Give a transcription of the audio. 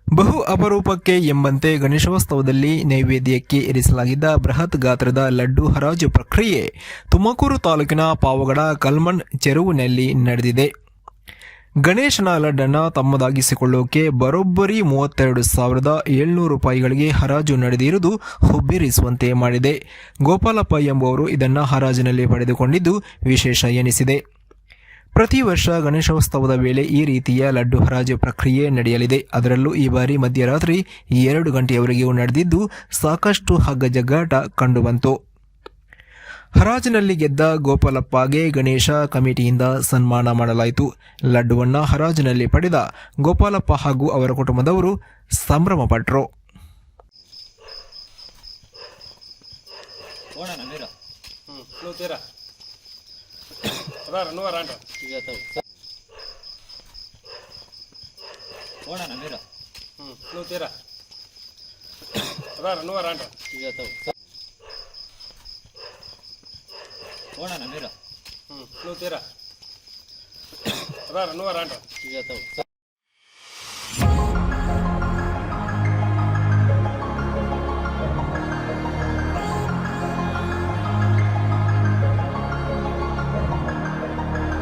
ಬಹು ಅಪರೂಪಕ್ಕೆ ಎಂಬಂತೆ ಗಣೇಶೋತ್ಸವದಲ್ಲಿ ನೈವೇದ್ಯಕ್ಕೆ ಇರಿಸಲಾಗಿದ್ದ ಬೃಹತ್ ಗಾತ್ರದ ಲಡ್ಡು ಹರಾಜು ಪ್ರಕ್ರಿಯೆ ತುಮಕೂರು ತಾಲೂಕಿನ ಪಾವಗಡ ಕಲ್ಮಣ್ ಚೆರುವಿನಲ್ಲಿ ನಡೆದಿದೆ. ಗಣೇಶನ ಲಡ್ಡನ್ನು ತಮ್ಮದಾಗಿಸಿಕೊಳ್ಳೋಕೆ ಬರೋಬ್ಬರಿ 32,700 ರೂಪಾಯಿಗಳಿಗೆ ಹರಾಜು ನಡೆದಿರುವುದು ಹುಬ್ಬೇರಿಸುವಂತೆ ಮಾಡಿದೆ. ಗೋಪಾಲಪ್ಪ ಎಂಬುವರು ಇದನ್ನು ಹರಾಜಿನಲ್ಲಿ ಪಡೆದುಕೊಂಡಿದ್ದು ವಿಶೇಷ ಎನಿಸಿದೆ. ಪ್ರತಿ ವರ್ಷ ಗಣೇಶೋತ್ಸವದ ವೇಳೆ ಈ ರೀತಿಯ ಲಡ್ಡು ಹರಾಜು ಪ್ರಕ್ರಿಯೆ ನಡೆಯಲಿದೆ. ಅದರಲ್ಲೂ ಈ ಬಾರಿ ಮಧ್ಯರಾತ್ರಿ 2 ಗಂಟೆಯವರೆಗೂ ನಡೆದಿದ್ದು ಸಾಕಷ್ಟು ಹಗ್ಗಜಗ್ಗಾಟ ಕಂಡುಬಂತು. ಹರಾಜಿನಲ್ಲಿ ಗೆದ್ದ ಗೋಪಾಲಪ್ಪಗೆ ಗಣೇಶ ಕಮಿಟಿಯಿಂದ ಸನ್ಮಾನ ಮಾಡಲಾಯಿತು. ಲಡ್ಡುವನ್ನು ಹರಾಜಿನಲ್ಲಿ ಪಡೆದ ಗೋಪಾಲಪ್ಪ ಹಾಗೂ ಅವರ ಕುಟುಂಬದವರು ಸಂಭ್ರಮಪಟ್ಟರು. Nuera.